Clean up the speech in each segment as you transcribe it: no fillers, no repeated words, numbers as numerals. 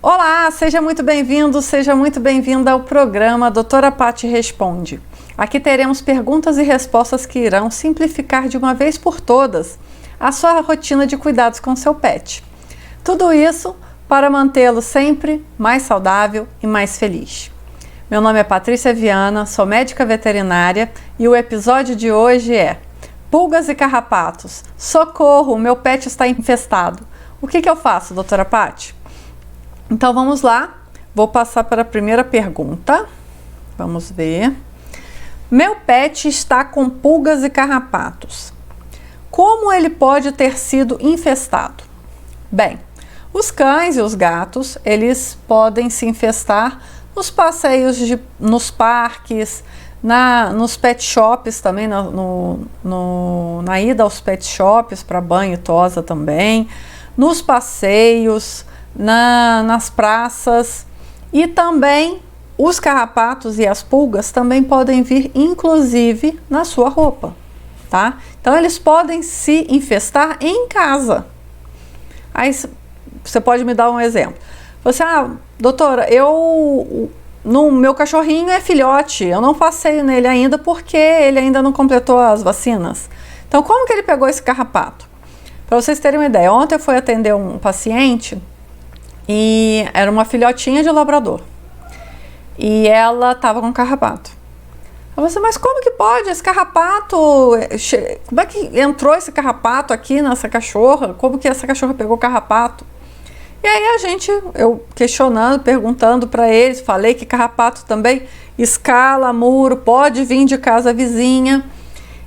Olá, seja muito bem-vindo, seja muito bem-vinda ao programa Doutora Paty Responde. Aqui teremos perguntas e respostas que irão simplificar de uma vez por todas a sua rotina de cuidados com seu pet. Tudo isso para mantê-lo sempre mais saudável e mais feliz. Meu nome é Patrícia Viana, sou médica veterinária e o episódio de hoje é Pulgas e carrapatos. Socorro, meu pet está infestado. O que eu faço, doutora Paty? Então vamos lá, vou passar para a primeira pergunta. Vamos ver. Meu pet está com pulgas e carrapatos. Como ele pode ter sido infestado? Bem, os cães e os gatos, eles podem se infestar nos passeios, nos parques, nos pet shops também, na ida aos pet shops para banho e tosa também, nos passeios, nas praças, e também os carrapatos e as pulgas também podem vir inclusive na sua roupa, tá? Então eles podem se infestar em casa. Aí você pode me dar um exemplo. Você, doutora, no meu cachorrinho é filhote, eu não passeio nele ainda porque ele ainda não completou as vacinas. Então como que ele pegou esse carrapato? Para vocês terem uma ideia, ontem eu fui atender um paciente e era uma filhotinha de labrador e ela estava com carrapato. Eu falei, mas como que pode esse carrapato, como é que entrou esse carrapato aqui nessa cachorra, como que essa cachorra pegou carrapato? E aí eu questionando, perguntando para eles, falei que carrapato também escala muro, pode vir de casa vizinha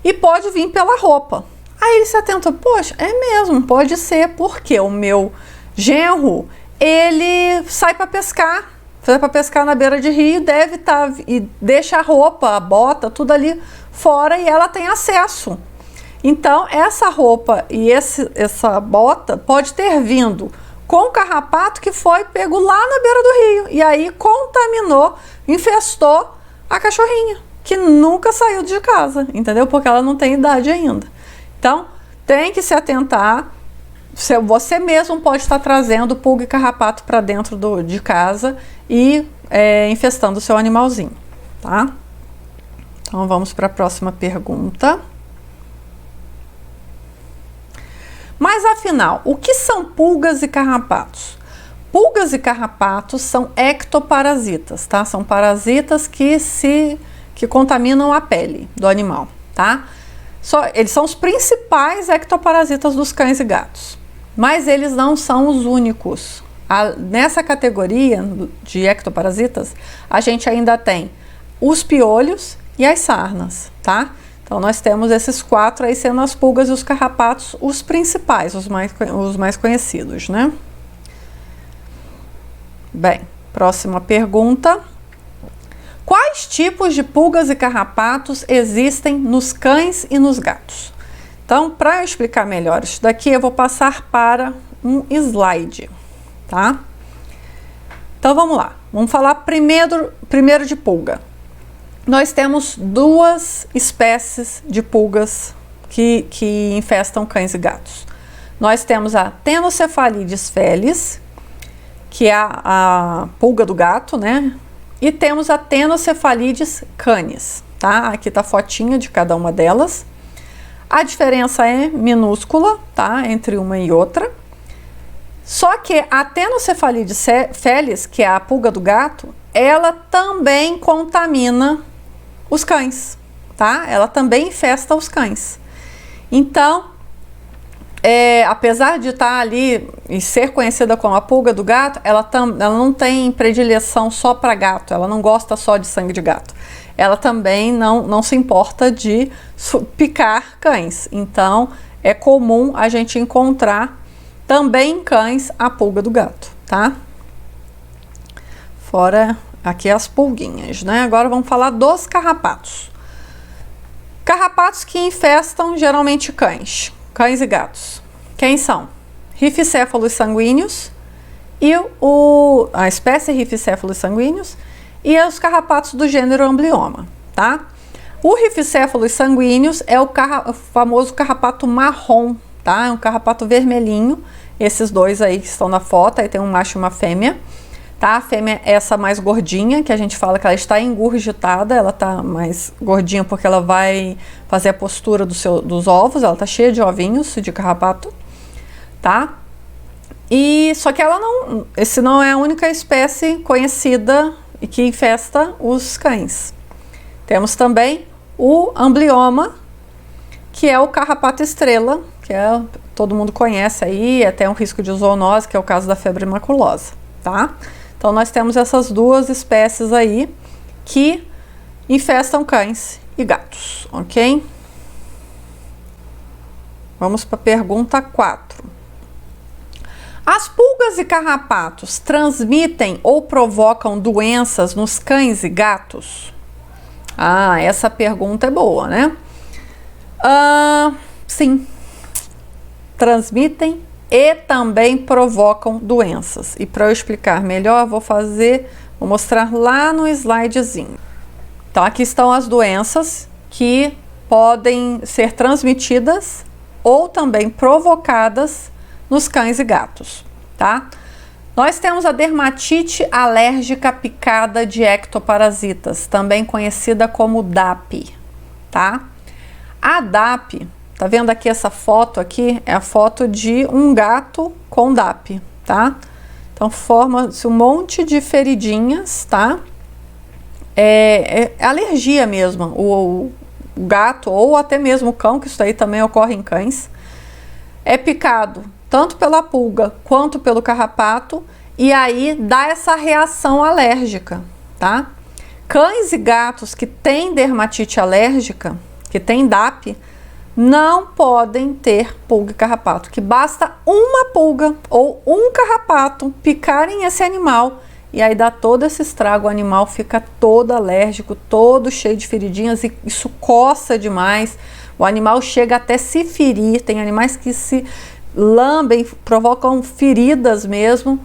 e pode vir pela roupa. Aí ele se atentou, poxa, é mesmo, pode ser, porque o meu genro, ele sai para pescar na beira de rio, deve estar e deixa a roupa, a bota, tudo ali fora e ela tem acesso. Então essa roupa e essa bota pode ter vindo com o carrapato que foi pego lá na beira do rio e aí contaminou, infestou a cachorrinha, que nunca saiu de casa, entendeu? Porque ela não tem idade ainda. Então tem que se atentar. Você mesmo pode estar trazendo pulga e carrapato para dentro de casa e infestando o seu animalzinho, tá? Então vamos para a próxima pergunta. Mas afinal, o que são pulgas e carrapatos? Pulgas e carrapatos são ectoparasitas, tá? São parasitas que contaminam a pele do animal, tá? Eles são os principais ectoparasitas dos cães e gatos. Mas eles não são os únicos. Nessa categoria de ectoparasitas, a gente ainda tem os piolhos e as sarnas, tá? Então nós temos esses quatro aí, sendo as pulgas e os carrapatos os principais, os mais conhecidos, né? Bem, próxima pergunta. Quais tipos de pulgas e carrapatos existem nos cães e nos gatos? Então, para eu explicar melhor isso daqui, eu vou passar para um slide, tá? Então, vamos lá. Vamos falar primeiro de pulga. Nós temos duas espécies de pulgas que infestam cães e gatos. Nós temos a Tenocefalides felis, que é a pulga do gato, né? E temos a Tenocefalides canis, tá? Aqui tá a fotinha de cada uma delas. A diferença é minúscula, tá? Entre uma e outra. Só que a Tenocefalides felis, que é a pulga do gato, ela também contamina os cães, tá? Ela também infesta os cães. Então, apesar de estar ali e ser conhecida como a pulga do gato, ela não tem predileção só para gato, ela não gosta só de sangue de gato. Ela também não se importa de picar cães. Então, é comum a gente encontrar também em cães a pulga do gato, tá? Fora aqui as pulguinhas, né? Agora vamos falar dos carrapatos. Carrapatos que infestam geralmente cães e gatos. Quem são? Rifocéfalos sanguíneos e a espécie Rifocéfalos sanguíneos e os carrapatos do gênero Amblyomma, tá? O Rifocéfalos sanguíneos é o famoso carrapato marrom, tá? É um carrapato vermelhinho, esses dois aí que estão na foto, aí tem um macho e uma fêmea. tá? A fêmea é essa mais gordinha, que a gente fala que ela está engurgitada, ela tá mais gordinha porque ela vai fazer a postura dos ovos, ela tá cheia de ovinhos de carrapato, tá? E só que esse não é a única espécie conhecida e que infesta os cães. Temos também o amblioma, que é o carrapato estrela, que todo mundo conhece aí, até um risco de zoonose, que é o caso da febre maculosa, tá? Então nós temos essas duas espécies aí que infestam cães e gatos, ok? Vamos para a pergunta 4. As pulgas e carrapatos transmitem ou provocam doenças nos cães e gatos? Ah, essa pergunta é boa, né? Sim. Transmitem e também provocam doenças. E para eu explicar melhor, vou mostrar lá no slidezinho. Então, aqui estão as doenças que podem ser transmitidas ou também provocadas nos cães e gatos, tá? Nós temos a dermatite alérgica picada de ectoparasitas, também conhecida como DAP, tá? A DAP, tá vendo aqui essa foto aqui? É a foto de um gato com DAP, tá? Então forma-se um monte de feridinhas, tá? É alergia mesmo, o gato ou até mesmo o cão, que isso aí também ocorre em cães, é picado tanto pela pulga quanto pelo carrapato, e aí dá essa reação alérgica, tá? Cães e gatos que têm dermatite alérgica, que têm DAP, não podem ter pulga e carrapato, que basta uma pulga ou um carrapato picarem esse animal, e aí dá todo esse estrago, o animal fica todo alérgico, todo cheio de feridinhas, e isso coça demais, o animal chega até se ferir, tem animais que se lambem, provocam feridas mesmo,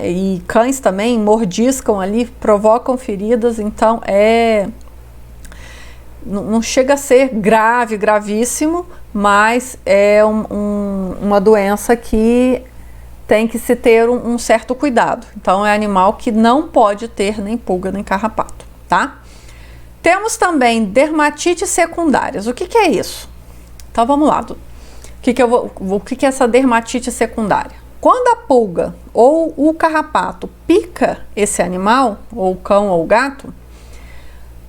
e cães também mordiscam ali, provocam feridas, então não chega a ser grave, gravíssimo, mas é uma doença que tem que se ter um certo cuidado. Então é animal que não pode ter nem pulga nem carrapato, tá? Temos também dermatites secundárias. O que é isso? Então vamos lá. O que é essa dermatite secundária? Quando a pulga ou o carrapato pica esse animal, ou o cão ou o gato,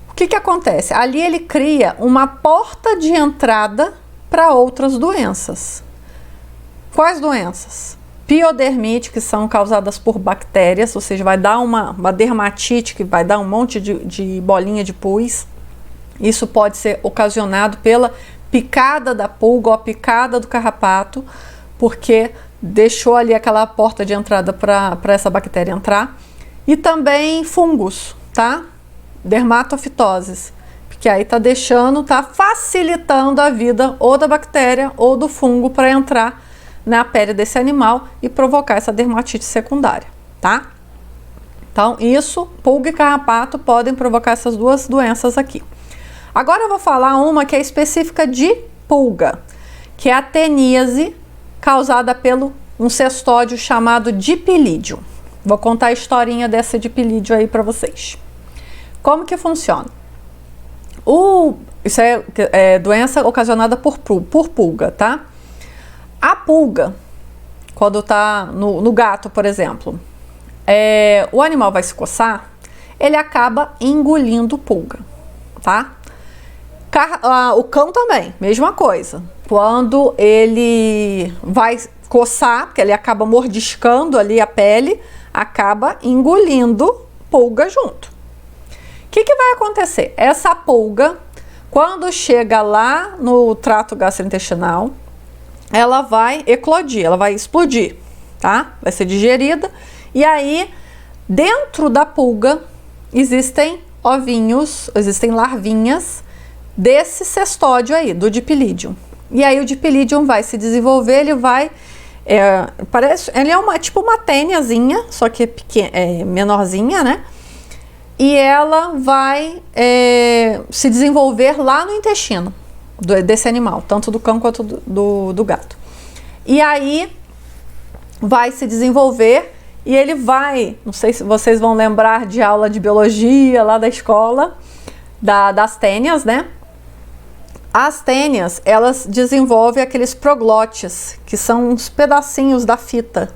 o que acontece? Ali ele cria uma porta de entrada para outras doenças. Quais doenças? Piodermite, que são causadas por bactérias, ou seja, vai dar uma dermatite que vai dar um monte de bolinha de pus. Isso pode ser ocasionado pela picada da pulga ou a picada do carrapato, porque deixou ali aquela porta de entrada para essa bactéria entrar. E também fungos, tá? Dermatofitoses, porque aí tá facilitando a vida ou da bactéria ou do fungo para entrar na pele desse animal e provocar essa dermatite secundária, tá? Então, pulga e carrapato podem provocar essas duas doenças aqui. Agora eu vou falar uma que é específica de pulga, que é a teníase, causada pelo um cestódio chamado dipilídeo. Vou contar a historinha dessa dipilídeo aí para vocês. Como que funciona? Isso é doença ocasionada por pulga, tá? A pulga, quando tá no gato, por exemplo, o animal vai se coçar, ele acaba engolindo pulga, tá? O cão também, mesma coisa. Quando ele vai coçar, porque ele acaba mordiscando ali a pele, acaba engolindo pulga junto. O que vai acontecer? Essa pulga, quando chega lá no trato gastrointestinal, ela vai eclodir, ela vai explodir, tá? Vai ser digerida, e aí dentro da pulga existem ovinhos, existem larvinhas desse cestódio aí, do dipilídeo. E aí o dipilídeo vai se desenvolver, ele vai, ele é tipo uma têniazinha, só que menorzinha, né? E ela vai se desenvolver lá no intestino desse animal, tanto do cão quanto do gato. E aí vai se desenvolver e ele vai, não sei se vocês vão lembrar de aula de biologia lá da escola, das tênias, né? As tênias, elas desenvolvem aqueles proglotes, que são uns pedacinhos da fita.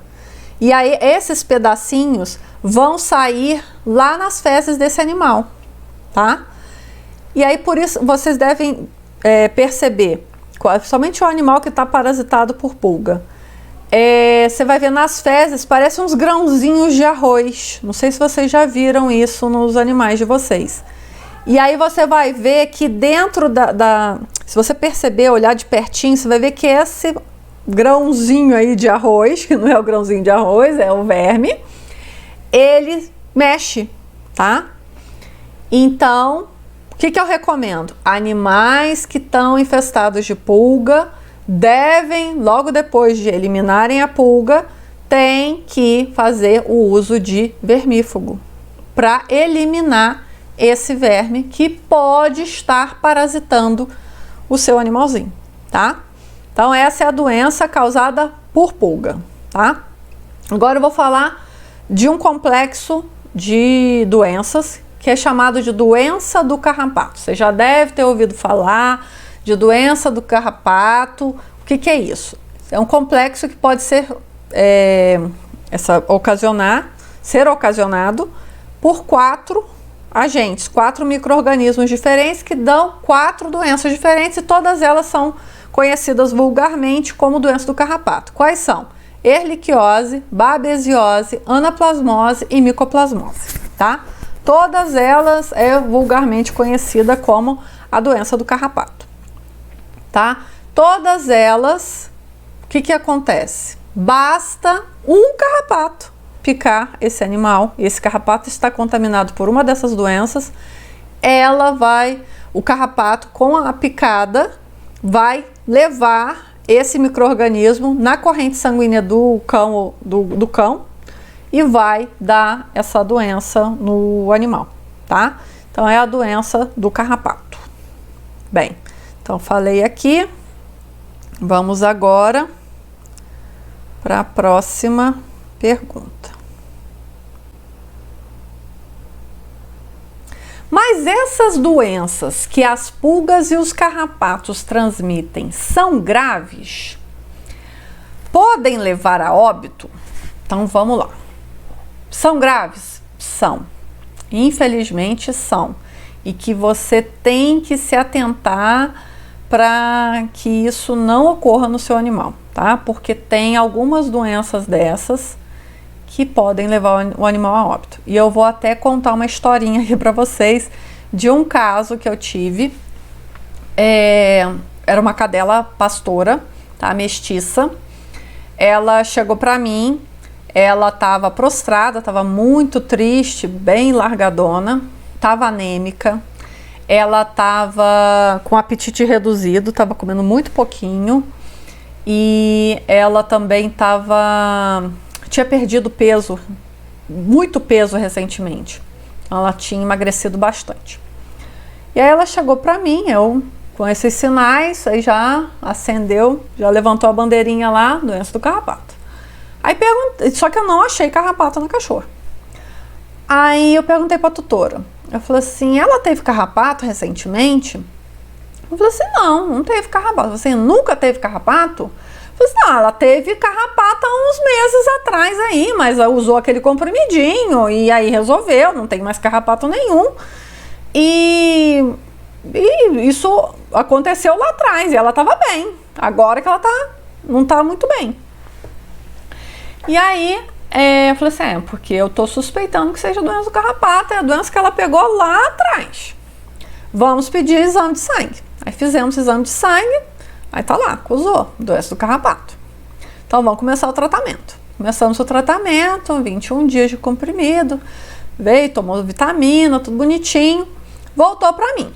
E aí esses pedacinhos vão sair lá nas fezes desse animal, tá? E aí por isso vocês devem perceber, somente o animal que está parasitado por pulga. Você vai ver nas fezes, parece uns grãozinhos de arroz. Não sei se vocês já viram isso nos animais de vocês. E aí você vai ver que dentro se você perceber, olhar de pertinho, você vai ver que esse grãozinho aí de arroz, que não é o grãozinho de arroz, é o verme, ele mexe, tá? Então, o que eu recomendo? Animais que estão infestados de pulga devem, logo depois de eliminarem a pulga, tem que fazer o uso de vermífugo para eliminar esse verme que pode estar parasitando o seu animalzinho, tá? Então essa é a doença causada por pulga, tá? Agora eu vou falar de um complexo de doenças que é chamado de doença do carrapato. Você já deve ter ouvido falar de doença do carrapato. O que é isso? É um complexo que pode ser ser ocasionado por 4 agentes, 4 micro-organismos diferentes que dão 4 doenças diferentes, e todas elas são conhecidas vulgarmente como doença do carrapato. Quais são? Ehrlichiose, babesiose, anaplasmose e micoplasmose, tá? Todas elas é vulgarmente conhecida como a doença do carrapato, tá? Todas elas, o que acontece? Basta um carrapato picar esse animal, e esse carrapato está contaminado por uma dessas doenças, o carrapato com a picada vai levar esse micro-organismo na corrente sanguínea do cão, e vai dar essa doença no animal, tá? Então é a doença do carrapato. Bem, então falei aqui, vamos agora para a próxima pergunta. Mas essas doenças que as pulgas e os carrapatos transmitem são graves? Podem levar a óbito? Então vamos lá. São graves? São. Infelizmente são. E que você tem que se atentar para que isso não ocorra no seu animal, tá? Porque tem algumas doenças dessas que podem levar o animal a óbito. E eu vou até contar uma historinha aqui para vocês de um caso que eu tive. Era uma cadela pastora, tá? Mestiça. Ela chegou para mim, ela estava prostrada, estava muito triste, bem largadona, estava anêmica, ela estava com apetite reduzido, estava comendo muito pouquinho, e ela também tinha perdido peso, muito peso recentemente. Ela tinha emagrecido bastante. E aí ela chegou para mim, eu com esses sinais, aí já acendeu, já levantou a bandeirinha lá, doença do carrapato. Aí perguntei, só que eu não achei carrapato na cachorra. Aí eu perguntei para a tutora, eu falei assim, ela teve carrapato recentemente? Eu falei assim, não teve carrapato. Você nunca teve carrapato? Eu falei assim, não, ela teve carrapato há uns meses atrás aí, mas ela usou aquele comprimidinho e aí resolveu, não tem mais carrapato nenhum. E isso aconteceu lá atrás e ela estava bem. Agora que ela não está muito bem. E aí eu falei assim, porque eu tô suspeitando que seja doença do carrapato, é a doença que ela pegou lá atrás. Vamos pedir exame de sangue. Aí fizemos exame de sangue, aí tá lá, acusou, doença do carrapato. Então vamos começar o tratamento. Começamos o tratamento, 21 dias de comprimido, veio, tomou vitamina, tudo bonitinho, voltou pra mim.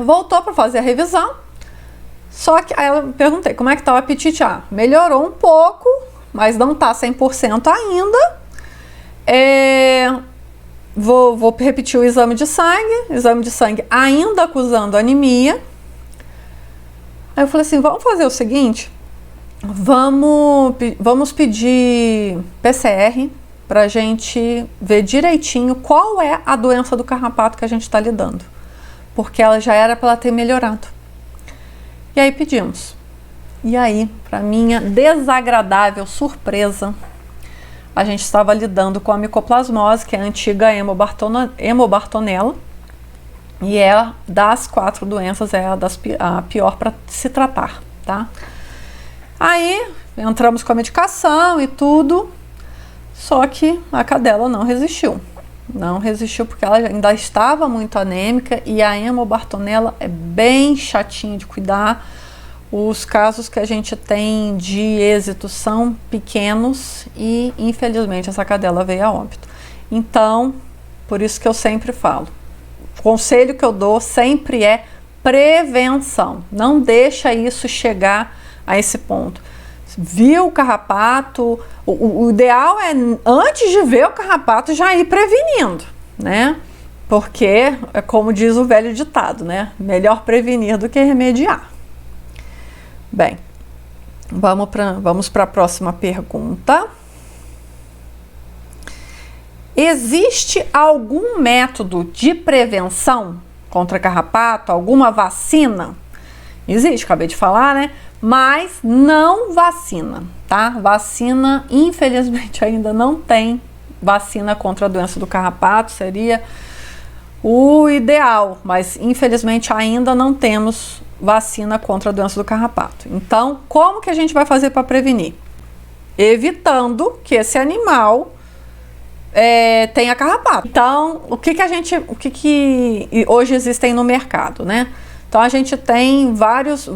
Voltou para fazer a revisão, só que aí eu perguntei, como é que tá o apetite? Melhorou um pouco, mas não tá 100% ainda. Vou repetir o exame de sangue ainda acusando anemia. Aí eu falei assim, vamos fazer o seguinte, vamos pedir PCR para a gente ver direitinho qual é a doença do carrapato que a gente está lidando, porque ela já era para ela ter melhorado. E aí pedimos. E aí, para minha desagradável surpresa, a gente estava lidando com a micoplasmose, que é a antiga Hemobartonella, e é das 4 doenças, é a pior para se tratar, tá? Aí entramos com a medicação e tudo, só que a cadela não resistiu. Não resistiu porque ela ainda estava muito anêmica, e a Hemobartonella é bem chatinha de cuidar. Os casos que a gente tem de êxito são pequenos e, infelizmente, essa cadela veio a óbito. Então, por isso que eu sempre falo, o conselho que eu dou sempre é prevenção. Não deixa isso chegar a esse ponto. Viu o carrapato, o ideal é, antes de ver o carrapato, já ir prevenindo, né? Porque, é como diz o velho ditado, né? Melhor prevenir do que remediar. Bem, vamos para a próxima pergunta. Existe algum método de prevenção contra carrapato? Alguma vacina? Existe, acabei de falar, né? Mas não vacina, tá? Vacina, infelizmente, ainda não tem vacina contra a doença do carrapato, seria o ideal, mas infelizmente ainda não temos vacina contra a doença do carrapato. Então, como que a gente vai fazer para prevenir? Evitando que esse animal tenha carrapato. Então, o que hoje existem no mercado, né? Então, a gente tem vários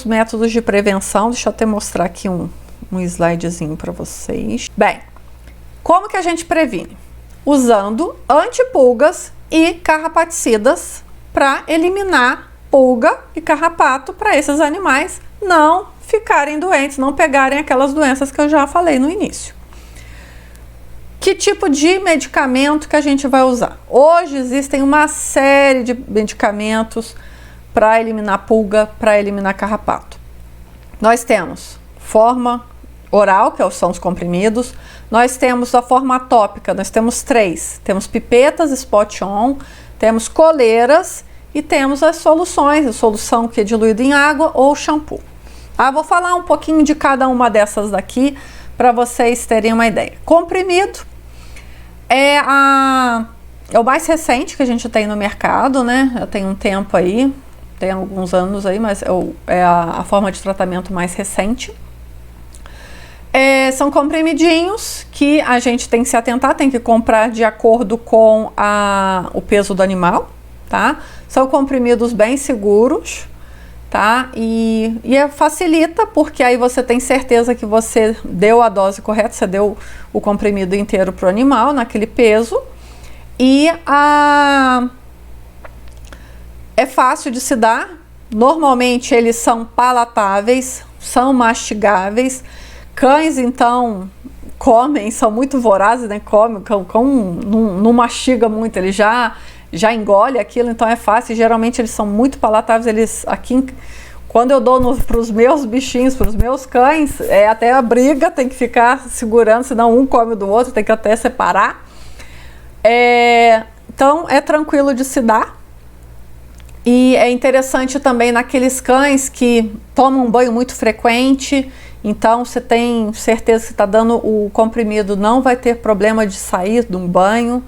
métodos de prevenção. Deixa eu até mostrar aqui um slidezinho para vocês. Bem, como que a gente previne? Usando antipulgas e carrapaticidas para eliminar pulga e carrapato, para esses animais não ficarem doentes, não pegarem aquelas doenças que eu já falei no início. Que tipo de medicamento que a gente vai usar? Hoje existem uma série de medicamentos para eliminar pulga, para eliminar carrapato. Nós temos forma oral, que são os comprimidos. Nós temos a forma tópica, nós temos 3. Temos pipetas spot-on, temos coleiras e temos as soluções, a solução que é diluída em água ou shampoo. Vou falar um pouquinho de cada uma dessas daqui para vocês terem uma ideia. Comprimido é o mais recente que a gente tem no mercado, né? Já tem um tempo aí, tem alguns anos aí, mas é a forma de tratamento mais recente. São comprimidinhos que a gente tem que se atentar, tem que comprar de acordo com o peso do animal, tá? São comprimidos bem seguros, tá? E facilita, porque aí você tem certeza que você deu a dose correta, você deu o comprimido inteiro para o animal, naquele peso. E é fácil de se dar, normalmente eles são palatáveis, são mastigáveis. Cães, então, comem, são muito vorazes, né? Comem, o cão não mastiga muito, ele já engole aquilo, então é fácil. Geralmente eles são muito palatáveis. Quando eu dou para os meus bichinhos, para os meus cães, até a briga, tem que ficar segurando, senão um come do outro, tem que até separar. Então é tranquilo de se dar. E é interessante também naqueles cães que tomam um banho muito frequente. Então, você tem certeza que está dando o comprimido, não vai ter problema de sair de um banho.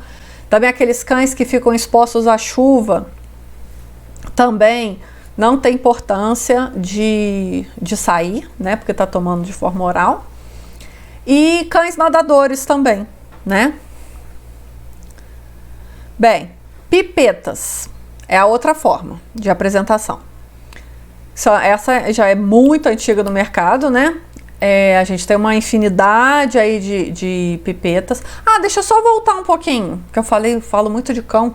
Também aqueles cães que ficam expostos à chuva, também não tem importância de sair, né? Porque está tomando de forma oral. E cães nadadores também, né? Bem, pipetas é a outra forma de apresentação. Essa já é muito antiga no mercado, né? A gente tem uma infinidade aí de pipetas. Deixa eu só voltar um pouquinho, que eu falo muito de cão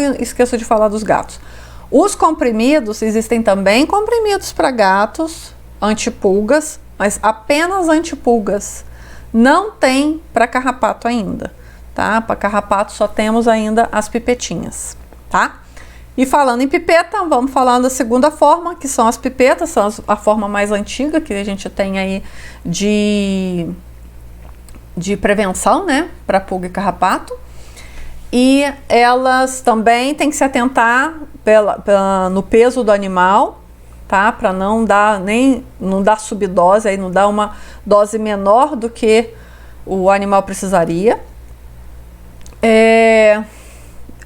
e esqueço de falar dos gatos. Os comprimidos, existem também comprimidos para gatos, antipulgas, mas apenas antipulgas. Não tem para carrapato ainda, tá? Para carrapato só temos ainda as pipetinhas, tá? E falando em pipeta, vamos falar da segunda forma, que são as pipetas, são a forma mais antiga que a gente tem aí de prevenção, né, para pulga e carrapato. E elas também têm que se atentar no peso do animal, tá? Para não dar subdose, aí não dar uma dose menor do que o animal precisaria.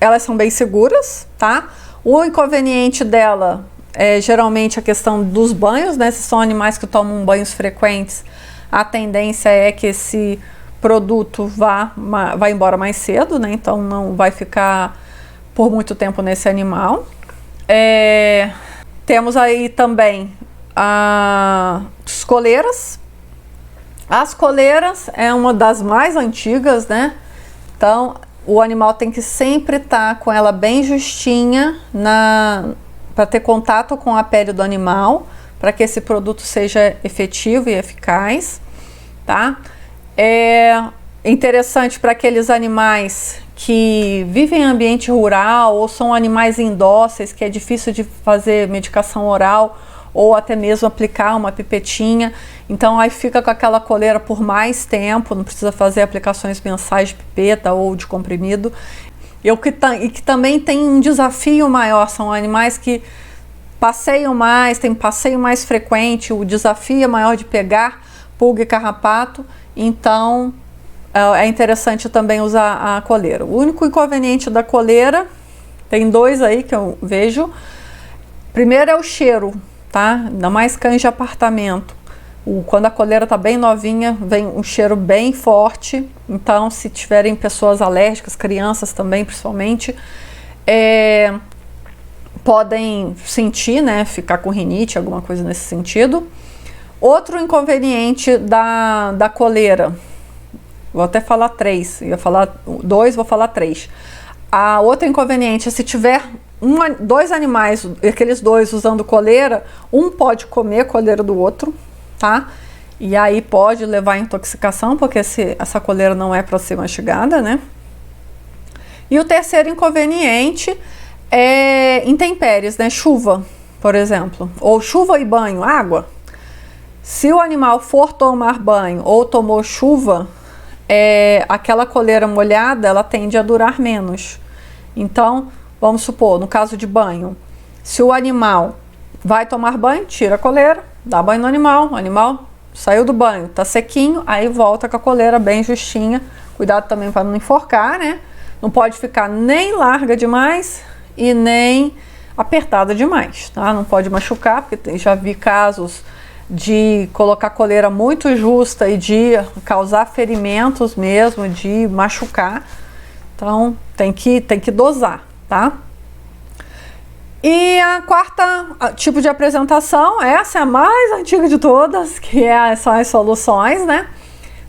Elas são bem seguras, tá? O inconveniente dela é geralmente a questão dos banhos, né? Se são animais que tomam banhos frequentes, a tendência é que esse produto vá embora mais cedo, né? Então não vai ficar por muito tempo nesse animal. Temos aí também as coleiras. As coleiras é uma das mais antigas, né? Então o animal tem que sempre estar com ela bem justinha para ter contato com a pele do animal, para que esse produto seja efetivo e eficaz, tá? É interessante para aqueles animais que vivem em ambiente rural ou são animais indóceis, que é difícil de fazer medicação oral ou até mesmo aplicar uma pipetinha. Então aí fica com aquela coleira por mais tempo, não precisa fazer aplicações mensais de pipeta ou de comprimido. E que também tem um desafio maior, são animais que passeiam mais, tem passeio mais frequente, o desafio é maior de pegar pulga e carrapato. Então é interessante também usar a coleira. O único inconveniente da coleira, tem dois aí que eu vejo. Primeiro é o cheiro, tá? Ainda mais cães de apartamento. Quando a coleira tá bem novinha, vem um cheiro bem forte. Então, se tiverem pessoas alérgicas, crianças também principalmente, podem sentir, né? Ficar com rinite, alguma coisa nesse sentido. Outro inconveniente da coleira, vou até falar 3, ia falar 2, vou falar 3. A outra inconveniente é se tiver dois animais, aqueles dois usando coleira, um pode comer a coleira do outro, tá? E aí pode levar à intoxicação, porque essa coleira não é para ser mastigada, né? E o terceiro inconveniente é intempéries, né? Chuva, por exemplo, ou chuva e banho, água. Se o animal for tomar banho ou tomou chuva, aquela coleira molhada, ela tende a durar menos. Então, vamos supor, no caso de banho, se o animal vai tomar banho, tira a coleira, dá banho no animal, o animal saiu do banho, tá sequinho, aí volta com a coleira bem justinha. Cuidado também para não enforcar, né? Não pode ficar nem larga demais e nem apertada demais, tá? Não pode machucar, porque já vi casos de colocar coleira muito justa e de causar ferimentos mesmo, de machucar. Então tem que dosar, tá? E a quarta tipo de apresentação, essa é a mais antiga de todas, que são as soluções, né?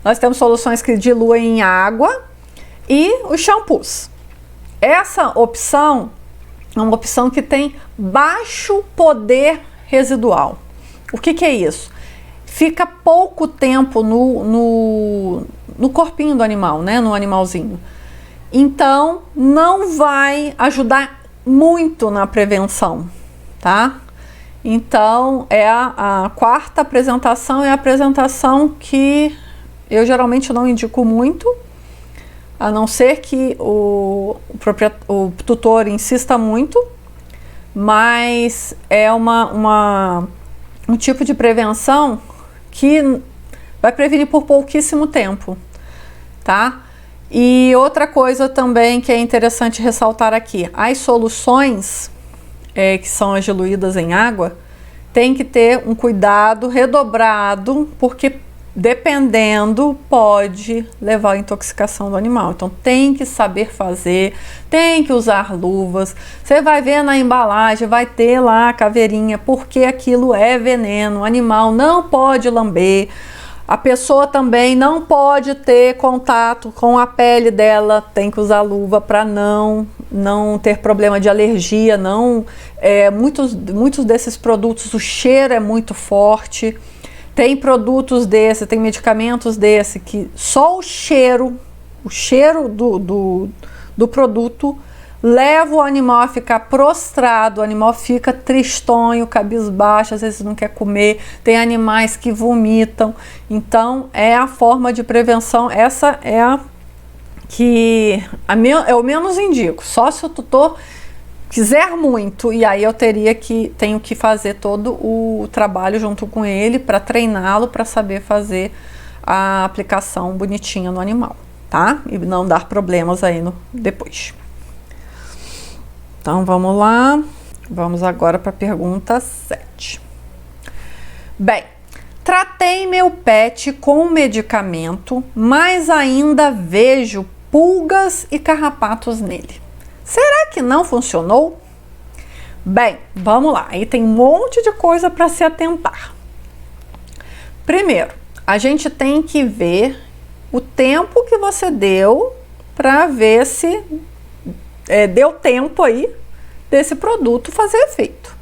Nós temos soluções que diluem em água e os shampoos. Essa opção é uma opção que tem baixo poder residual. O que é isso? Fica pouco tempo no corpinho do animal, né? No animalzinho. Então, não vai ajudar muito na prevenção, tá? Então, a quarta apresentação é a apresentação que eu geralmente não indico muito, a não ser que o tutor insista muito, mas é um tipo de prevenção que vai prevenir por pouquíssimo tempo, tá? E outra coisa também que é interessante ressaltar aqui, as soluções que são as diluídas em água, tem que ter um cuidado redobrado, porque dependendo pode levar à intoxicação do animal. Então tem que saber fazer, tem que usar luvas. Você vai ver na embalagem, vai ter lá a caveirinha, porque aquilo é veneno, o animal não pode lamber. A pessoa também não pode ter contato com a pele dela, tem que usar luva para não ter problema de alergia. Muitos desses produtos, o cheiro é muito forte. Tem produtos desse, tem medicamentos desse que só o cheiro do produto leva o animal a ficar prostrado, o animal fica tristonho, cabisbaixo, às vezes não quer comer, tem animais que vomitam. Então, é a forma de prevenção, essa é a que eu menos indico, só se o tutor quiser muito, e aí eu tenho que fazer todo o trabalho junto com ele para treiná-lo, para saber fazer a aplicação bonitinha no animal, tá? E não dar problemas aí depois. Então vamos lá, vamos agora para a pergunta 7. Bem, tratei meu pet com medicamento, mas ainda vejo pulgas e carrapatos nele. Será que não funcionou? Bem, vamos lá, aí tem um monte de coisa para se atentar. Primeiro, a gente tem que ver o tempo que você deu para ver se deu tempo aí desse produto fazer efeito.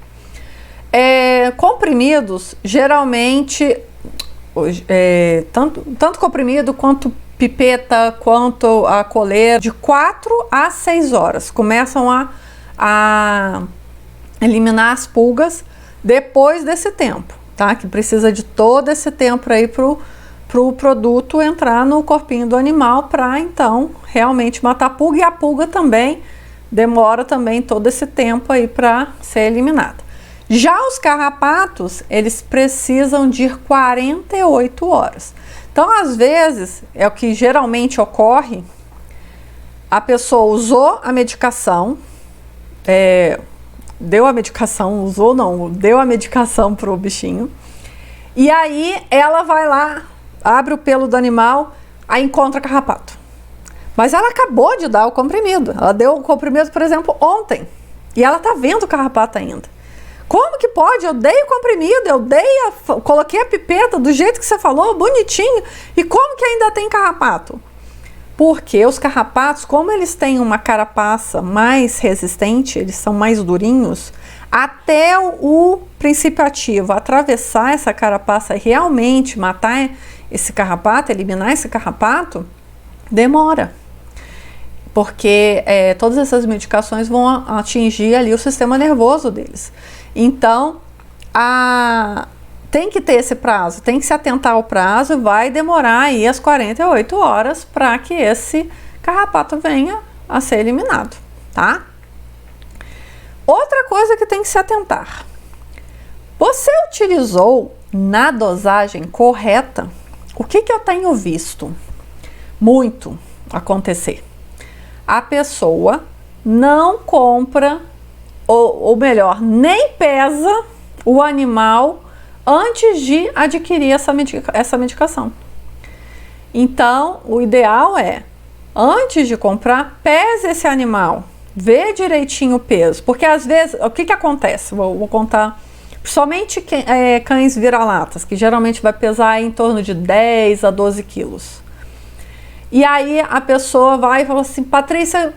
Comprimidos, geralmente, tanto comprimido quanto pipeta, quanto a coleira, de 4 a 6 horas. Começam a eliminar as pulgas depois desse tempo, tá? Que precisa de todo esse tempo aí pro produto entrar no corpinho do animal para então realmente matar a pulga, e a pulga também demora também todo esse tempo aí para ser eliminada. Já os carrapatos, eles precisam de 48 horas. Então, às vezes, é o que geralmente ocorre, a pessoa usou a medicação, deu a medicação pro bichinho, e aí ela vai lá, abre o pelo do animal, aí encontra carrapato. Mas ela acabou de dar o comprimido, ela deu o comprimido, por exemplo, ontem, e ela tá vendo o carrapato ainda. Como que pode? Eu dei o comprimido, coloquei a pipeta do jeito que você falou, bonitinho, e como que ainda tem carrapato? Porque os carrapatos, como eles têm uma carapaça mais resistente, eles são mais durinhos, até o princípio ativo atravessar essa carapaça e realmente matar esse carrapato, eliminar esse carrapato, demora. Porque todas essas medicações vão atingir ali o sistema nervoso deles. Então, tem que ter esse prazo, tem que se atentar ao prazo, vai demorar aí as 48 horas para que esse carrapato venha a ser eliminado, tá? Outra coisa que tem que se atentar. Você utilizou na dosagem correta? O que eu tenho visto muito acontecer? A pessoa não compra, ou melhor, nem pesa o animal antes de adquirir essa medicação. Então, o ideal é, antes de comprar, pese esse animal, vê direitinho o peso, porque às vezes, o que acontece? Vou contar, somente cães vira-latas, que geralmente vai pesar em torno de 10 a 12 quilos. E aí a pessoa vai e fala assim, Patrícia,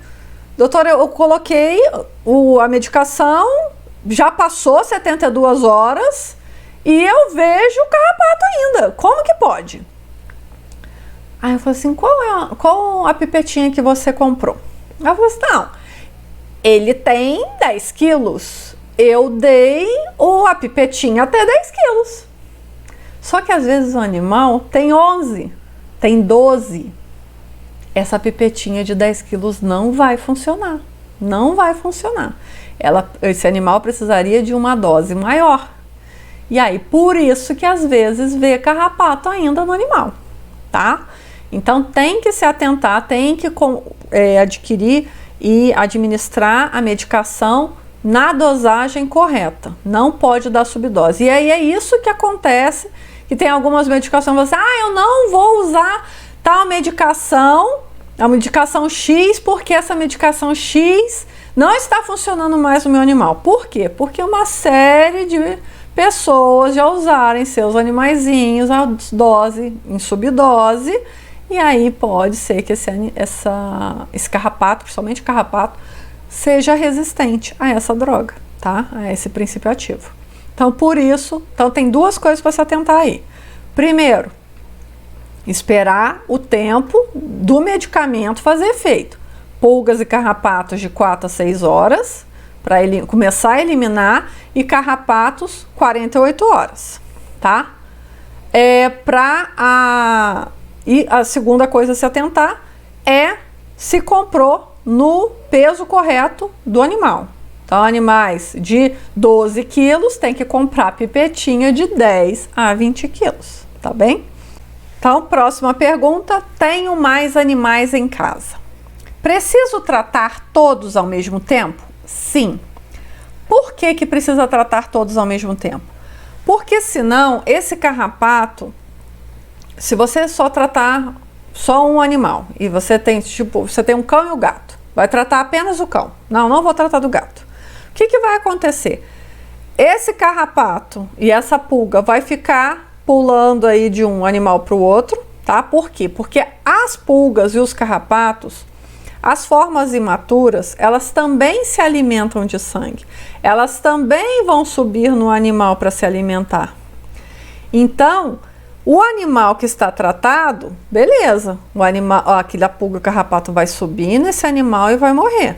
doutora, eu coloquei a medicação, já passou 72 horas e eu vejo o carrapato ainda. Como que pode? Aí eu falei assim, qual a pipetinha que você comprou? Ela falou assim, não, ele tem 10 quilos. Eu dei a pipetinha até 10 quilos. Só que às vezes o animal tem 11, tem 12. Essa pipetinha de 10 quilos não vai funcionar. Não vai funcionar. Esse animal precisaria de uma dose maior. E aí, por isso que às vezes vê carrapato ainda no animal, tá? Então tem que se atentar, tem que adquirir e administrar a medicação na dosagem correta. Não pode dar subdose. E aí é isso que acontece, que tem algumas medicações, você, eu não vou usar tal medicação, a medicação X, porque essa medicação X não está funcionando mais no meu animal. Por quê? Porque uma série de pessoas já usarem seus animaizinhos em subdose, e aí pode ser que esse carrapato, principalmente o carrapato, seja resistente a essa droga, tá? A esse princípio ativo. Então, por isso, tem duas coisas para se atentar aí. Primeiro, esperar o tempo do medicamento fazer efeito. pulgas e carrapatos de 4 a 6 horas, para ele começar a eliminar, e carrapatos 48 horas, tá? E a segunda coisa a se atentar é se comprou no peso correto do animal. Então, animais de 12 quilos tem que comprar pipetinha de 10 a 20 quilos, tá bem? Então, próxima pergunta: tenho mais animais em casa. Preciso tratar todos ao mesmo tempo? Sim. Por que precisa tratar todos ao mesmo tempo? Porque senão, esse carrapato, se você só tratar só um animal, e você tem um cão e um gato, vai tratar apenas o cão. Não vou tratar do gato. O que vai acontecer? Esse carrapato e essa pulga vai ficar pulando aí de um animal para o outro, tá? Por quê? Porque as pulgas e os carrapatos, as formas imaturas, elas também se alimentam de sangue. Elas também vão subir no animal para se alimentar. Então, o animal que está tratado, beleza, o animal, aquele pulga carrapato vai subir nesse animal e vai morrer.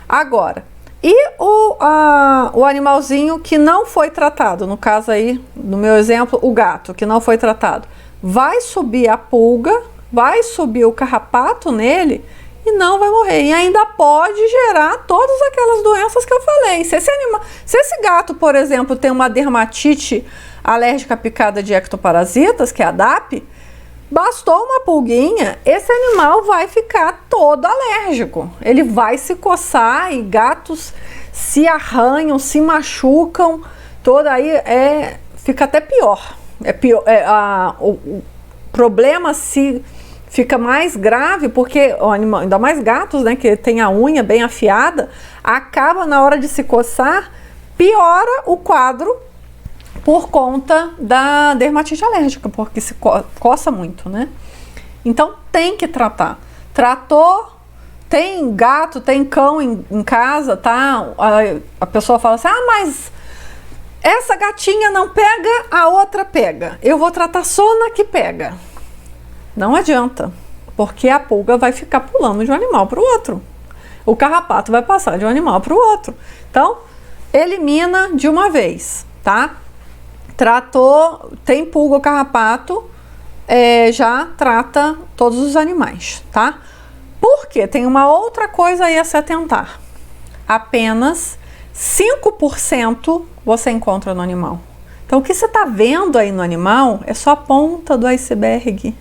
Agora, e o animalzinho que não foi tratado, no caso aí, no meu exemplo, o gato que não foi tratado, vai subir a pulga, vai subir o carrapato nele e não vai morrer. E ainda pode gerar todas aquelas doenças que eu falei. Se esse gato, por exemplo, tem uma dermatite alérgica à picada de ectoparasitas, que é a DAP, bastou uma pulguinha, esse animal vai ficar todo alérgico. Ele vai se coçar e gatos se arranham, se machucam, todo aí fica até pior. O problema se fica mais grave porque o animal, ainda mais gatos, né, que tem a unha bem afiada, acaba na hora de se coçar, piora o quadro por conta da dermatite alérgica, porque se coça muito, né? Então tem que tratar. Tratou, tem gato, tem cão em casa, tá? A pessoa fala assim: mas essa gatinha não pega, a outra pega. Eu vou tratar só na que pega. Não adianta, porque a pulga vai ficar pulando de um animal para o outro. O carrapato vai passar de um animal para o outro. Então, elimina de uma vez, tá? Tratou, tem pulga ou carrapato, já trata todos os animais, tá? Porque tem uma outra coisa aí a se atentar. Apenas 5% você encontra no animal. Então, o que você está vendo aí no animal é só a ponta do iceberg,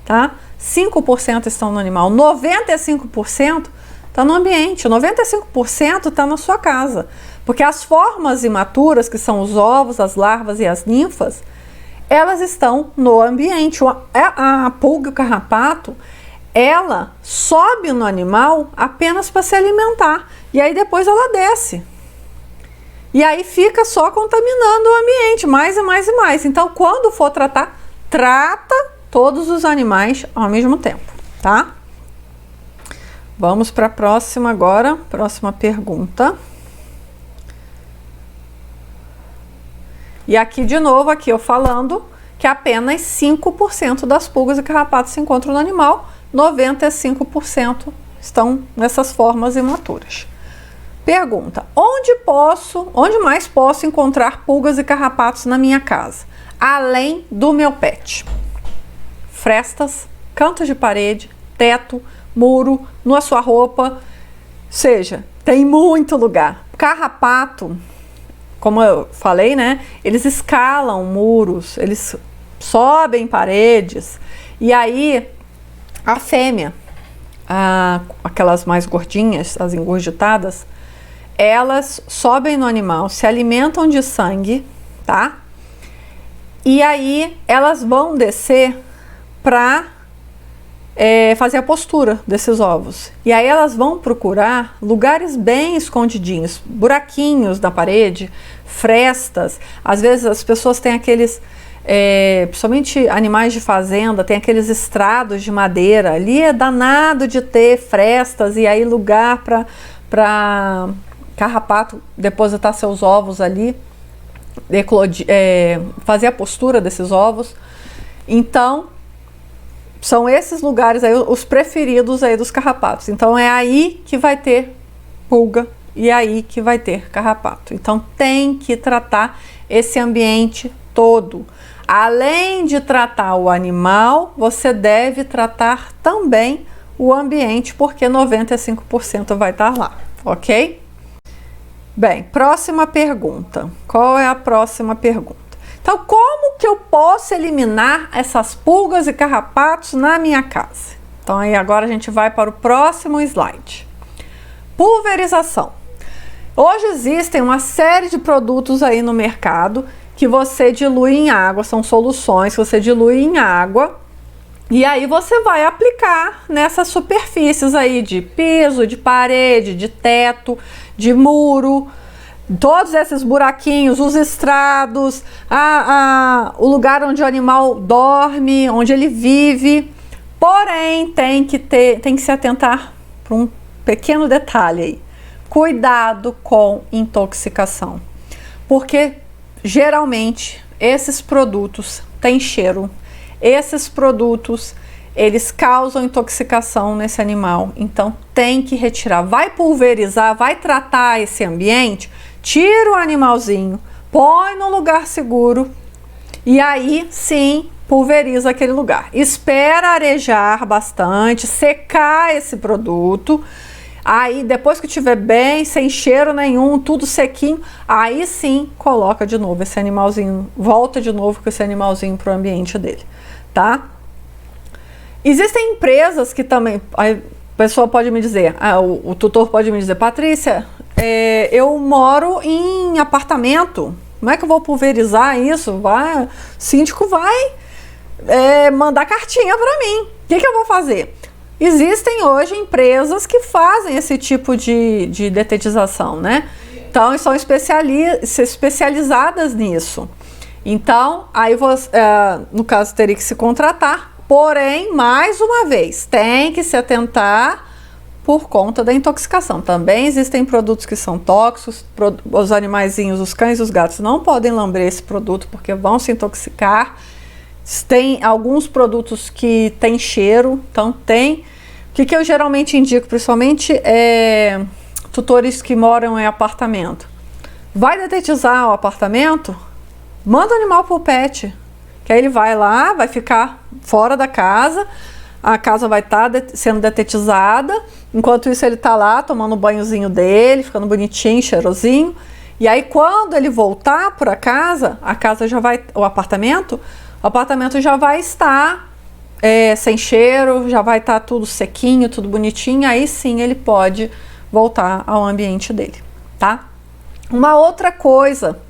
tá? 5% estão no animal, 95% está no ambiente, 95% está na sua casa. Porque as formas imaturas, que são os ovos, as larvas e as ninfas, elas estão no ambiente. A pulga, o carrapato, ela sobe no animal apenas para se alimentar. E aí depois ela desce. E aí fica só contaminando o ambiente, mais e mais e mais. Então, quando for tratar, trata todos os animais ao mesmo tempo, tá? Vamos para a próxima agora. Próxima pergunta. E aqui de novo, aqui eu falando que apenas 5% das pulgas e carrapatos se encontram no animal, 95% estão nessas formas imaturas. Pergunta: onde mais posso encontrar pulgas e carrapatos na minha casa, além do meu pet? Frestas, cantos de parede, teto, muro, na sua roupa, ou seja, tem muito lugar. Carrapato, como eu falei, né? Eles escalam muros, eles sobem paredes. E aí, a fêmea, aquelas mais gordinhas, as engorditadas, elas sobem no animal, se alimentam de sangue, tá? E aí, elas vão descer para fazer a postura desses ovos. E aí elas vão procurar lugares bem escondidinhos, buraquinhos na parede, frestas. Às vezes as pessoas têm aqueles, principalmente animais de fazenda, tem aqueles estrados de madeira. Ali é danado de ter frestas e aí lugar para carrapato depositar seus ovos ali, fazer a postura desses ovos. Então, São esses lugares aí os preferidos aí dos carrapatos. Então é aí que vai ter pulga e é aí que vai ter carrapato. Então tem que tratar esse ambiente todo. Além de tratar o animal, você deve tratar também o ambiente, porque 95% vai estar lá, ok? Bem, próxima pergunta. Qual é a próxima pergunta? Então, como que eu posso eliminar essas pulgas e carrapatos na minha casa? Então, aí agora a gente vai para o próximo slide. Pulverização. Hoje existem uma série de produtos aí no mercado que você dilui em água, são soluções que você dilui em água e aí você vai aplicar nessas superfícies aí de piso, de parede, de teto, de muro, todos esses buraquinhos, os estrados, o lugar onde o animal dorme, onde ele vive. Porém, tem que se atentar para um pequeno detalhe aí. Cuidado com intoxicação. Porque geralmente esses produtos têm cheiro. Esses produtos, eles causam intoxicação nesse animal. Então tem que retirar. Vai pulverizar, vai tratar esse ambiente, tira o animalzinho, põe no lugar seguro e aí sim pulveriza aquele lugar. Espera arejar bastante, secar esse produto. Aí depois que estiver bem, sem cheiro nenhum, tudo sequinho, aí sim coloca de novo esse animalzinho, volta de novo com esse animalzinho para o ambiente dele, tá? Existem empresas que também, a pessoa pode me dizer, o tutor pode me dizer, Patrícia, eu moro em apartamento, como é que eu vou pulverizar isso? O síndico vai mandar cartinha para mim, o que eu vou fazer? Existem hoje empresas que fazem esse tipo de detetização, né? Então, são especializadas nisso. Então, aí você, no caso, teria que se contratar. Porém, mais uma vez, tem que se atentar por conta da intoxicação. Também existem produtos que são tóxicos. Os animaizinhos, os cães e os gatos não podem lamber esse produto porque vão se intoxicar. Tem alguns produtos que têm cheiro, então tem. O que eu geralmente indico, principalmente tutores que moram em apartamento. Vai detetizar o apartamento, manda o animal pro pet, que aí ele vai lá, vai ficar fora da casa, a casa vai estar sendo detetizada, enquanto isso ele tá lá tomando o banhozinho dele, ficando bonitinho, cheirosinho, e aí quando ele voltar para casa, o apartamento já vai estar sem cheiro, já vai estar tudo sequinho, tudo bonitinho, aí sim ele pode voltar ao ambiente dele, tá? Uma outra coisa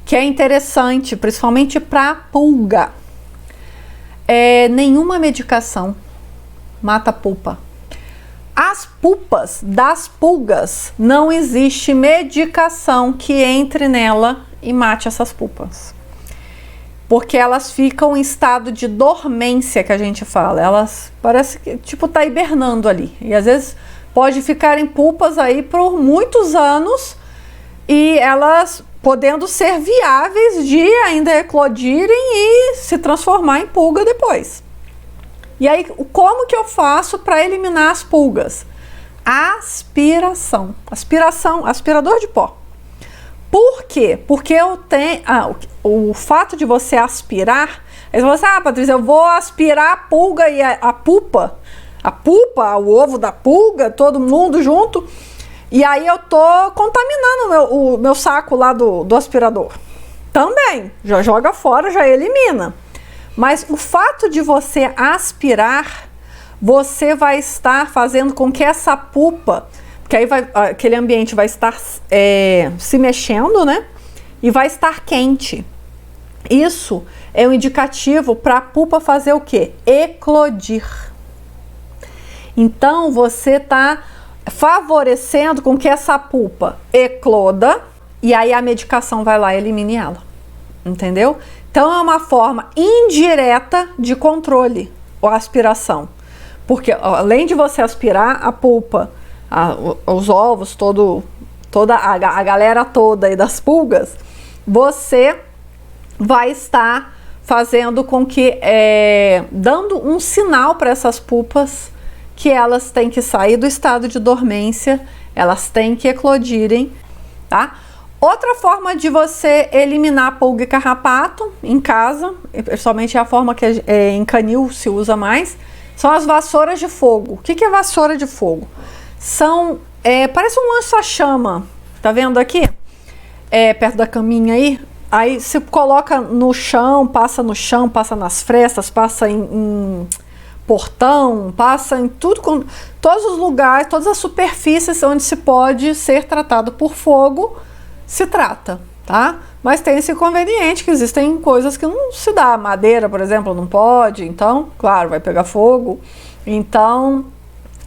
que é interessante, principalmente para pulga, nenhuma medicação mata a pulpa. As pulpas das pulgas, não existe medicação que entre nela e mate essas pulpas. Porque elas ficam em estado de dormência, que a gente fala. Elas parece que tipo tá hibernando ali. E às vezes pode ficar em pulpas aí por muitos anos e elas podendo ser viáveis de ainda eclodirem e se transformar em pulga depois. E aí, como que eu faço para eliminar as pulgas? Aspiração. Aspirador de pó. Por quê? Porque o fato de você aspirar, aí você Patrícia, eu vou aspirar a pulga e a pupa, o ovo da pulga, todo mundo junto, e aí eu tô contaminando o meu saco lá do aspirador. Também, já joga fora, já elimina. Mas o fato de você aspirar, você vai estar fazendo com que essa pupa, que aí aquele ambiente vai estar se mexendo, né? E vai estar quente. Isso é um indicativo para a pupa fazer o quê? Eclodir. Então, você está favorecendo com que essa pupa ecloda e aí a medicação vai lá e elimine ela. Entendeu? Então, é uma forma indireta de controle, a aspiração. Porque além de você aspirar a pulpa, os ovos, toda a galera toda aí das pulgas, você vai estar fazendo com que, dando um sinal para essas pupas que elas têm que sair do estado de dormência, elas têm que eclodirem, tá? Outra forma de você eliminar pulga e carrapato em casa, principalmente a forma que em canil se usa mais, são as vassouras de fogo. O que é vassoura de fogo? São, parece um lança-chama, tá vendo aqui? Perto da caminha aí. Aí se coloca no chão, passa nas frestas, passa em portão, passa em tudo, todos os lugares, todas as superfícies onde se pode ser tratado por fogo, se trata, tá? Mas tem esse inconveniente que existem coisas que não se dá. Madeira, por exemplo, não pode, então, claro, vai pegar fogo. Então,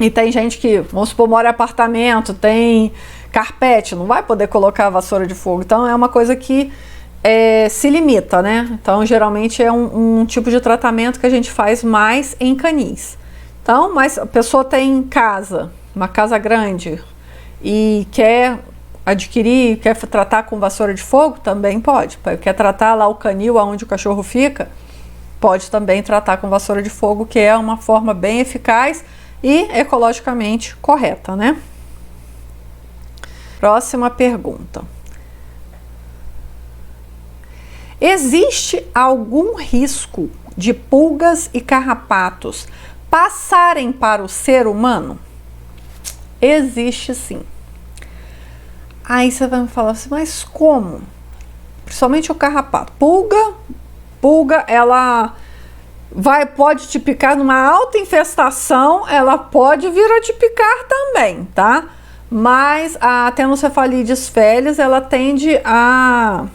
e tem gente que, vamos supor, mora em apartamento, tem carpete, não vai poder colocar a vassoura de fogo. Então, é uma coisa que se limita, né? Então, geralmente é um tipo de tratamento que a gente faz mais em canis. Então, mas a pessoa tem casa, uma casa grande, e quer adquirir, quer tratar com vassoura de fogo, também pode. Quer tratar lá o canil onde o cachorro fica, pode também tratar com vassoura de fogo, que é uma forma bem eficaz e ecologicamente correta, né? Próxima pergunta. Existe algum risco de pulgas e carrapatos passarem para o ser humano? Existe sim. Aí você vai me falar assim, mas como? Principalmente o carrapato. Pulga, ela pode te picar numa alta infestação, ela pode vir a te picar também, tá? Mas a Tenocefalides felis, ela tende a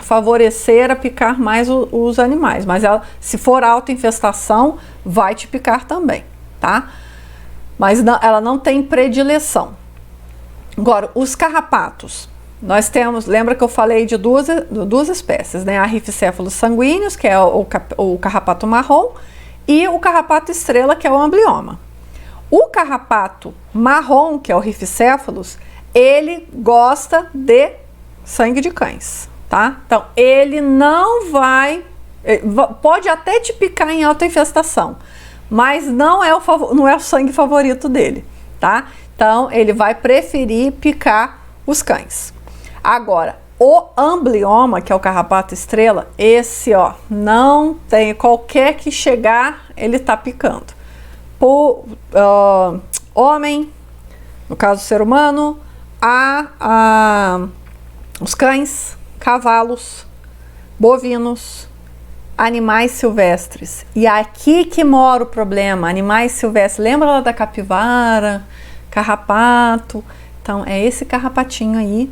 favorecer a picar mais os animais, mas ela, se for alta infestação, vai te picar também, tá? Mas não, ela não tem predileção. Agora, os carrapatos, nós temos, lembra que eu falei de duas espécies, né? A Rifecephalus sanguíneos, que é o carrapato marrom, e o carrapato estrela, que é o amblioma. O carrapato marrom, que é o Rifecephalus, ele gosta de sangue de cães, tá? Então, ele não pode até te picar em alta infestação, mas não é o sangue favorito dele, tá? Então, ele vai preferir picar os cães. Agora, o amblioma, que é o carrapato estrela, esse, ó, não tem, qualquer que chegar, ele tá picando. Homem, no caso ser humano, os cães, cavalos, bovinos, animais silvestres. E aqui que mora o problema, animais silvestres. Lembra lá da capivara, carrapato? Então, é esse carrapatinho aí,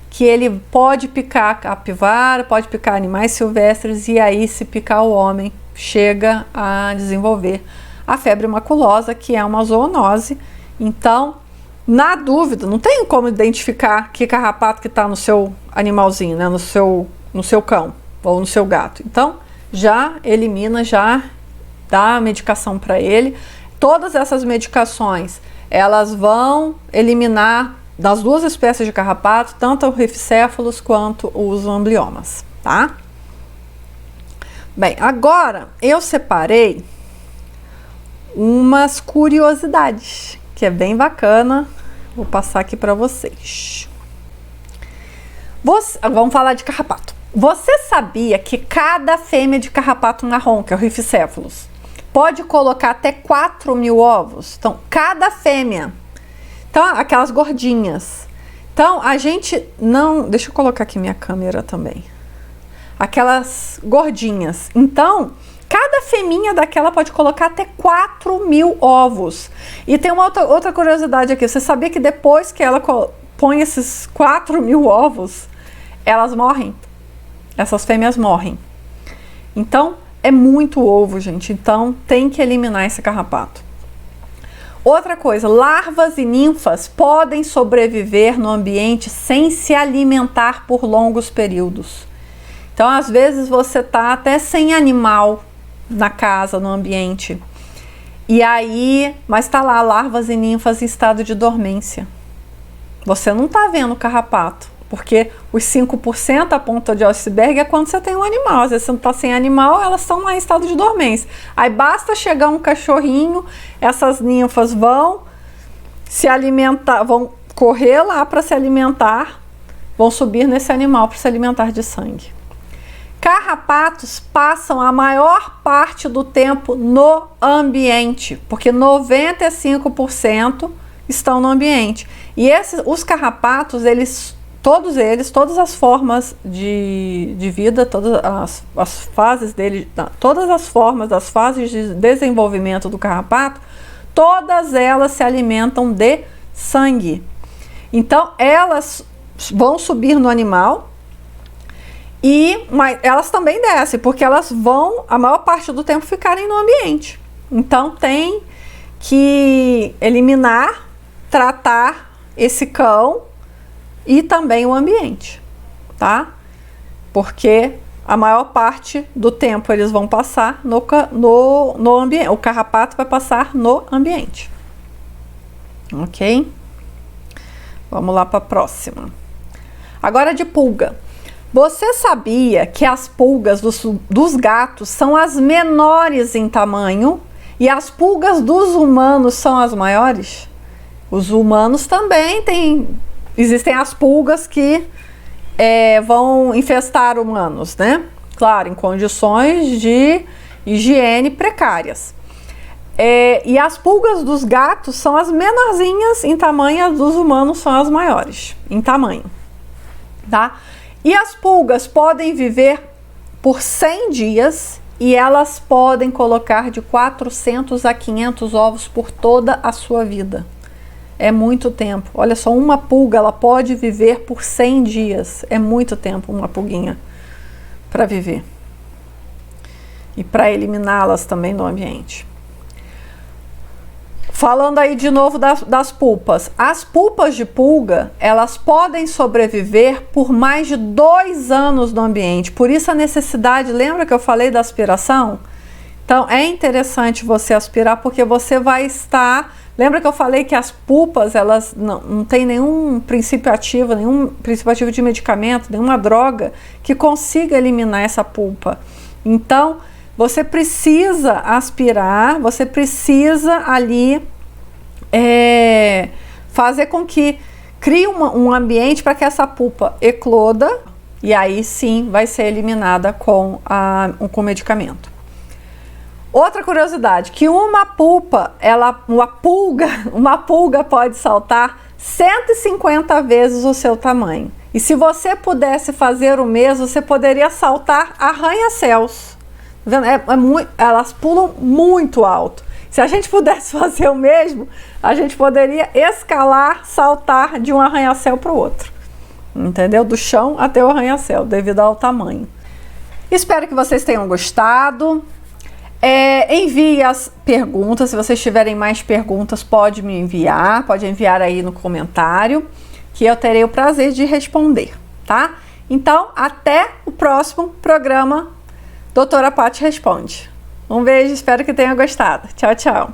que ele pode picar capivara, pode picar animais silvestres, e aí, se picar o homem, chega a desenvolver a febre maculosa, que é uma zoonose. Então, na dúvida, não tem como identificar que carrapato que está no seu animalzinho, né? no seu cão ou no seu gato. Então, já elimina, já dá a medicação para ele. Todas essas medicações, elas vão eliminar das duas espécies de carrapato, tanto o Rifecephalus quanto os ambliomas, tá? Bem, agora eu separei umas curiosidades, que é bem bacana, vou passar aqui para vocês. Vamos falar de carrapato. Você sabia que cada fêmea de carrapato marrom, que é o Rifecephalus, pode colocar até 4.000 ovos? Então, cada fêmea. Então, aquelas gordinhas. Então, a gente não... Deixa eu colocar aqui minha câmera também. Aquelas gordinhas. Então, cada fêmea daquela pode colocar até 4.000 ovos. E tem uma outra curiosidade aqui. Você sabia que depois que ela põe esses 4.000 ovos, elas morrem? Essas fêmeas morrem. Então, é muito ovo, gente. Então, tem que eliminar esse carrapato. Outra coisa, larvas e ninfas podem sobreviver no ambiente sem se alimentar por longos períodos. Então, às vezes, você tá até sem animal na casa, no ambiente. E aí, mas tá lá larvas e ninfas em estado de dormência. Você não tá vendo o carrapato. porque os 5%, a ponta de iceberg, é quando você tem um animal. Às vezes você não está sem animal, elas estão lá em estado de dormência. Aí basta chegar um cachorrinho, essas ninfas vão se alimentar, vão correr lá para se alimentar, vão subir nesse animal para se alimentar de sangue. Carrapatos passam a maior parte do tempo no ambiente, porque 95% estão no ambiente. E os carrapatos, todas as formas de vida, todas as fases dele, todas as formas das fases de desenvolvimento do carrapato, todas elas se alimentam de sangue. Então, elas vão subir no animal, mas elas também descem, porque elas vão, a maior parte do tempo, ficarem no ambiente. Então, tem que eliminar, tratar esse cão e também o ambiente, tá? Porque a maior parte do tempo eles vão passar no ambiente. O carrapato vai passar no ambiente. Ok? Vamos lá para a próxima. Agora de pulga. Você sabia que as pulgas dos gatos são as menores em tamanho e as pulgas dos humanos são as maiores? Os humanos também têm. Existem as pulgas que vão infestar humanos, né? Claro, em condições de higiene precárias. E as pulgas dos gatos são as menorzinhas em tamanho, as dos humanos são as maiores em tamanho, tá? E as pulgas podem viver por 100 dias e elas podem colocar de 400 a 500 ovos por toda a sua vida. É muito tempo. Olha só, uma pulga, ela pode viver por 100 dias. É muito tempo uma pulguinha para viver. E para eliminá-las também do ambiente. Falando aí de novo das pulpas. As pulpas de pulga, elas podem sobreviver por mais de 2 anos no ambiente. Por isso a necessidade, lembra que eu falei da aspiração? Então é interessante você aspirar, porque você vai estar... Lembra que eu falei que as pulpas, elas não tem nenhum princípio ativo de medicamento, nenhuma droga que consiga eliminar essa pulpa. Então, você precisa aspirar, você precisa ali fazer com que crie um ambiente para que essa pulpa ecloda e aí sim vai ser eliminada com medicamento. Outra curiosidade, que uma pulga pode saltar 150 vezes o seu tamanho. E se você pudesse fazer o mesmo, você poderia saltar arranha-céus. Tá vendo? Elas pulam muito alto. Se a gente pudesse fazer o mesmo, a gente poderia saltar de um arranha-céu para o outro. Entendeu? Do chão até o arranha-céu, devido ao tamanho. Espero que vocês tenham gostado. Envie as perguntas, se vocês tiverem mais perguntas, pode enviar aí no comentário, que eu terei o prazer de responder, tá? Então, até o próximo programa Doutora Paty Responde. Um beijo, espero que tenha gostado. Tchau, tchau.